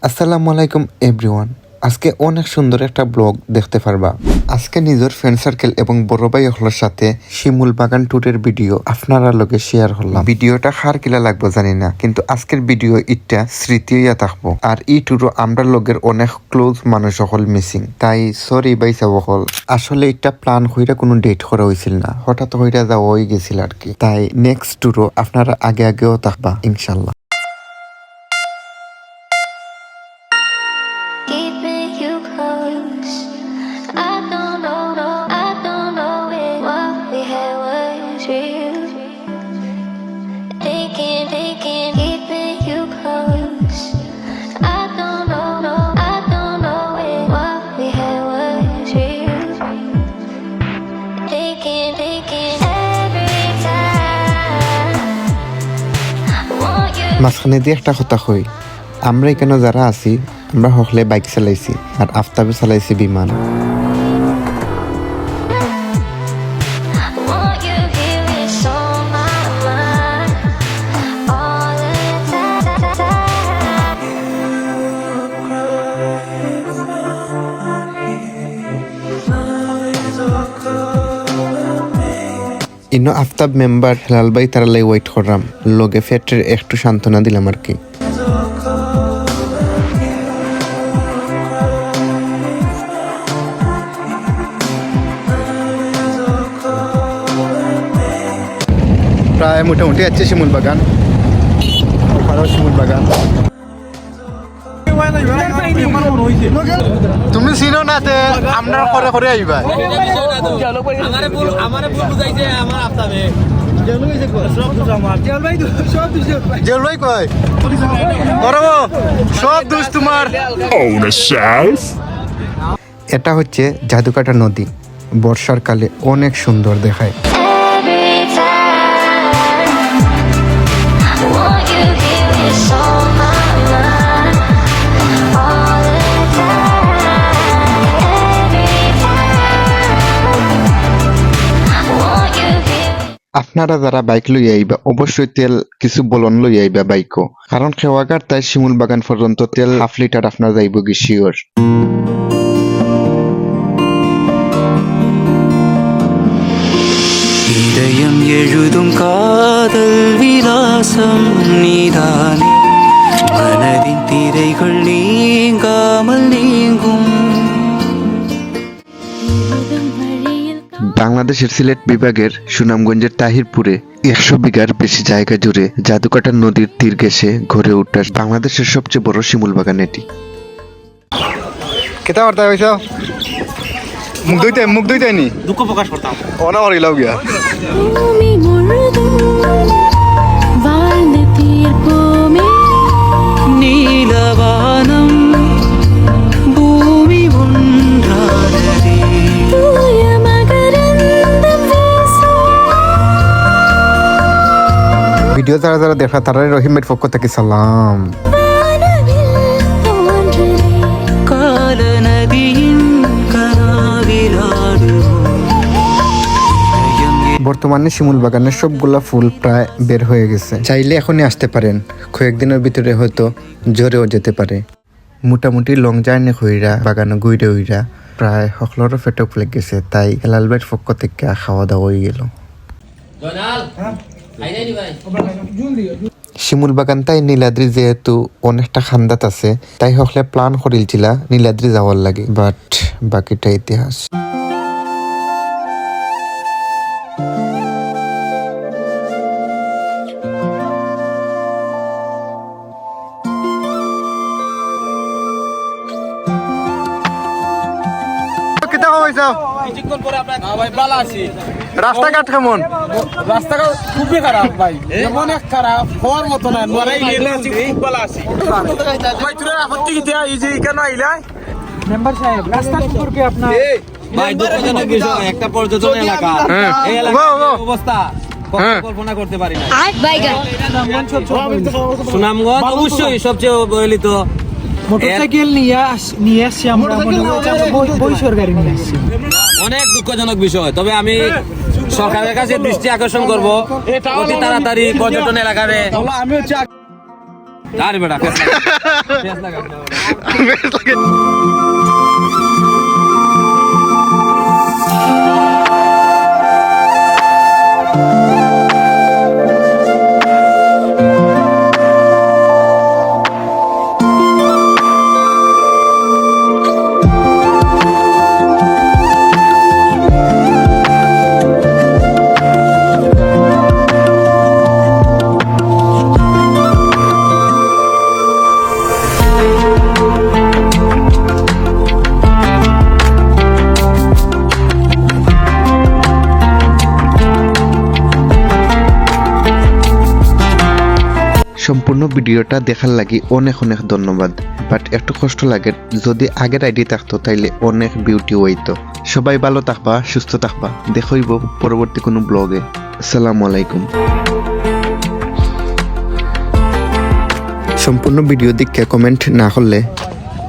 আসসালামু আলাইকুম এভরিওয়ান। আজকে অনেক সুন্দর একটা ব্লগ দেখতে পারবা। আজকে নিজের ফ্রেন্ড সার্কেল এবং বড় ভাই হলোর সাথে শিমুল বাগান ট্যুরের ভিডিও আপনারা লগে শেয়ার হলাম। ভিডিওটা খার কিলা লাগবো জানি না, কিন্তু আজকের ভিডিও ইটা স্মৃতি হইয়া থাকবো। আর এই ট্যুরও আমরা লগের অনেক ক্লোজ মানুষ হল মিসিং, তাই সরি ভাই সব হল। আসলে এটা প্ল্যান হইরা কোনো ডেট করা হয়েছিল না, হঠাৎ হইরা যাওয়া হয়ে গেছিল আর কি। তাই নেক্সট ট্যুরও আপনারা আগেও থাকবা ইনশাল্লাহ। Keeping you close. I don't know if what we had was real. Thinking, keeping you close. I don't know if what we had was real. Thinking every time. Want you. মাঝখানে দিয়ে একটা কথা কই, আমরা এখানে যারা আছি আমরা হকলে বাইক চালাইছি আর আফতাবে চালাইছি বিমান। Want you here, it's on my mind all the ইনো আফতাব মেম্বার হেলাল ভাই তারা লাই ওয়েট করলাম, লগে ফ্যাক্টরির একটু সান্ত্বনা দিলাম আর কি। প্রায় মোটামুটি আছে শিমুল বাগান, শিমুল বাগান। তুমি চিনো না তে আমরা করে আইবা। জলবাই কয় সব দোষ তোমার। এটা হচ্ছে জাদুকাটা নদী, বর্ষার কালে অনেক সুন্দর দেখায়। every time. Want you here, it's on my mind all the time. Every time. Want you here. আপনারা যারা বাইক লই আইবা অবশ্যই তেল কিছু বলন লই আইবা বাইকও, কারণ খেওয়াগার তাই শিমুল বাগান পর্যন্ত তেল 1/2 লিটার আপনার যাইব কি শিওর। இதயம் எழுதும் காதல் விலாசம் நீதானே மனதின் திரைகள் நீங்காமல் நீங்கும் বাংলাদেশের সিলেট বিভাগের সুনামগঞ্জের তাহিরপুরে 100 বিঘার বেশি জায়গা জুড়ে জাদুকাটা নদীর তীর ঘেঁষে গড়ে ওঠা বাংলাদেশের সবচেয়ে বড় শিমুল বাগান এটি। কেতা বার্তা হইছ? মুখ দুইটাই নি দুঃখ প্রকাশ করতাম অনা হরিলাও গিয়া। பூமி முழுதும் வாழ்ந்த தீர்ப்போமே நீலவானம் பூமி ஒன்றானதே தூய மகரந்தம் வீசும் ভিডিও যারা যারা দেখা তারা রহিমের পক্ষ থেকে সালাম। வானவில் தோன்றுதே கால நதியின் கனாவிலாடுவோம் বর্তমানে শিমুল বাগানের সবগুলা ফুল প্রায় বের হয়ে গেছে, চাইলে এখনই আসতে পারেন, কয়েকদিনের ভিতরে হয়তো জ্বরেও যেতে পারে। মোটামুটি লং জার্নি হইরা বাগানে ঘুরে হইরা প্রায় সকলেরও পেটে ফুলে গেছে, তাই হেলাল ভাইয়ের পক্ষ থেকে খাওয়া দাওয়া হয়ে গেল। শিমুল বাগান তাই নীলাদ্রি যেহেতু অনেকটা খান্দাত আছে, তাই হকলে প্ল্যান করিলছিল নীলাদ্রি যাওয়ার লাগে, বাট বাকিটা ইতিহাস। কিছুক্ষণ পরে আপনার ভাই ভালো আছি। রাস্তাঘাট কেমন? রাস্তাঘাট খুবই খারাপ ভাই, এমন এক খারাপ হওয়ার মতো না। নড়াই গেলে আছি, খুব ভালো আছি ভাই। তোরা আপত্তি কি দেয়া এই যে কেন আইলা মেম্বার সাহেব? রাস্তা সম্পর্কে আপনার ভাই দুঃখজনক বিষয়, একটা পর্যটন এলাকা, এই এলাকার অবস্থা কল্পনা করতে পারি না। সুনামগঞ্জ অবশ্যই সবচেয়ে অবহেলিত। মোটরসাইকেল নিয়ে আসছি আমরা, বৈশর গাড়ি নিয়ে আসছি। অনেক দুঃখজনক বিষয়, তবে আমি সরকারের কাছে দৃষ্টি আকর্ষণ করব অতি তাড়াতাড়ি পর্যটন এলাকারে আরে বেটা ফেস লাগা সম্পূর্ণ ভিডিওটা দেখার লাগি অনেক অনেক ধন্যবাদ। বাট একটু কষ্ট লাগে, যদি আগের আইডি থাকতো তাইলে অনেক বিউটি হইতো। সবাই ভালো থাকবা, সুস্থ থাকবা। দেখইব পরবর্তী কোনো ব্লগে। আসসালামু আলাইকুম। সম্পূর্ণ ভিডিও দেখে কমেন্ট না করলে